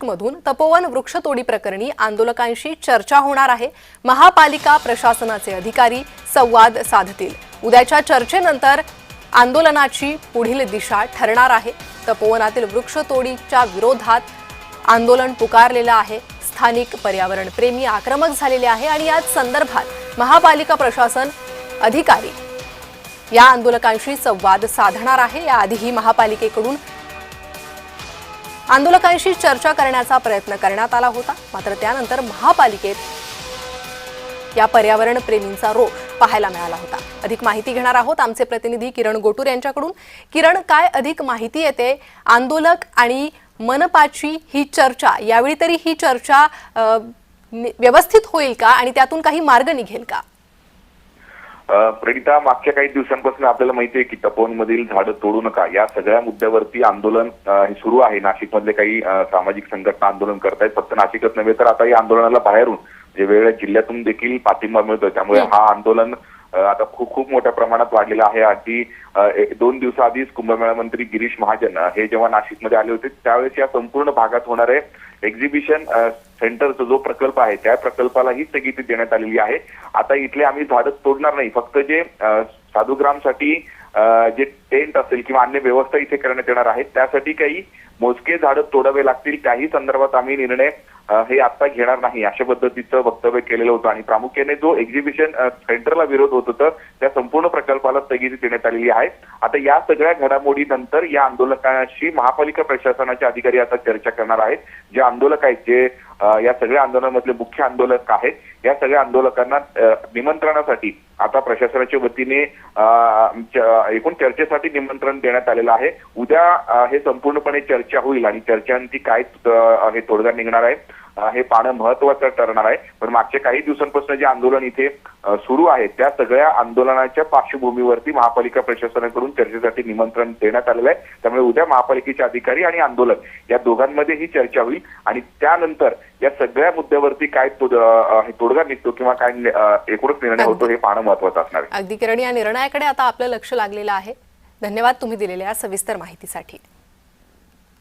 मधून तपोवन वृक्षतोडी प्रकरणी आंदोलकांशी चर्चा होणार आहे। महापालिका प्रशासनाचे अधिकारी संवाद साधतील। उद्याच्या चर्चेनंतर आंदोलनाची पुढील दिशा ठरणार आहे। तपोवनातील वृक्षतोडीच्या विरोधात आंदोलन पुकारलेलं आहे। स्थानिक पर्यावरण प्रेमी आक्रमक झालेले आहे आणि याच संदर्भात महापालिका प्रशासन अधिकारी या आंदोलकांशी संवाद साधणार आहे। याआधीही महापालिकेकडून आंदोलकांशी चर्चा करण्याचा प्रयत्न करण्यात आला होता, मात्र त्यानंतर महापालिकेत या पर्यावरण प्रेमींचा रोष पाहायला मिळाला होता। अधिक माहिती घेणार आहोत आमचे प्रतिनिधी किरण गोटूर यांच्याकडून। किरण, काय अधिक माहिती येते? आंदोलक आणि मनपाची ही चर्चा, यावेळी तरी ही चर्चा व्यवस्थित होईल का आणि त्यातून काही मार्ग निघेल का? प्रणिता, मागच्या काही दिवसांपासून आपल्याला माहिती आहे की तपोवनमधील झाडं तोडू नका या सगळ्या मुद्द्यावरती आंदोलन सुरू आहे। नाशिकमधले काही सामाजिक संघटना आंदोलन करतायत। फक्त नाशिकच नव्हे तर आता या आंदोलनाला बाहेरून वेगवेगळ्या जिल्ह्यातून देखील पाठिंबा मिळतोय। त्यामुळे हा आंदोलन आता खूप मोठ्या प्रमाणात वाढलेला आहे। आधी 2 दिवसाआधीच कुंभमेळा मंत्री गिरीश महाजन हे जेव्हा नाशिकमध्ये आले होते त्यावेळेस या संपूर्ण भागात होणारे एक्झिबिशन सेंटरचा जो प्रकल्प आहे त्या प्रकल्पालाही स्थगिती देण्यात आलेली आहे। आता इथले आम्ही झाडं तोडणार नाही, फक्त जे साधुग्रामसाठी जे टेंट असेल किंवा अन्य व्यवस्था इथे करण्यात येणार आहेत त्यासाठी काही मोजके झाडं तोडावे लागतील, त्याही संदर्भात आम्ही निर्णय हे आता घेणार नाही अशा पद्धतीचं वक्तव्य केलेलं होतं। आणि प्रामुख्याने जो एक्झिबिशन सेंटरला विरोध होत होता त्या संपूर्ण प्रकल्पाला स्थगिती देण्यात आलेली आहे। आता या सगळ्या घडामोडीनंतर या आंदोलकांशी महापालिका प्रशासनाचे अधिकारी आता चर्चा करणार आहेत। जे आंदोलक आहेत, जे या सगळ्या आंदोलनामधले मुख्य आंदोलक आहेत, या सगळ्या आंदोलकांना निमंत्रणासाठी आता प्रशासनाच्या वतीने एकूण चर्चेसाठी निमंत्रण देण्यात आलेलं आहे। उद्या हे संपूर्णपणे चर्चा होईल आणि चर्चांची काय हे तोडगा निघणार आहे हे पाहणं महत्वाचं ठरणार आहे। पण मागच्या काही दिवसांपासून जे आंदोलन इथे सुरू आहे त्या सगळ्या आंदोलनाच्या पार्श्वभूमीवरती महापालिका प्रशासनाकडून चर्चेसाठी निमंत्रण देण्यात आलेलं आहे। त्यामुळे उद्या महापालिकेचे अधिकारी आणि आंदोलक या दोघांमध्ये ही चर्चा होईल आणि त्यानंतर या सगळ्या मुद्द्यावरती काय तोडगा निघतो किंवा काय एकूणच निर्णय होतो हे पाहणं महत्वाचं असणार आहे। अगदी किरण, या निर्णयाकडे आता आपलं लक्ष लागलेलं आहे। धन्यवाद तुम्ही दिलेल्या सविस्तर माहितीसाठी।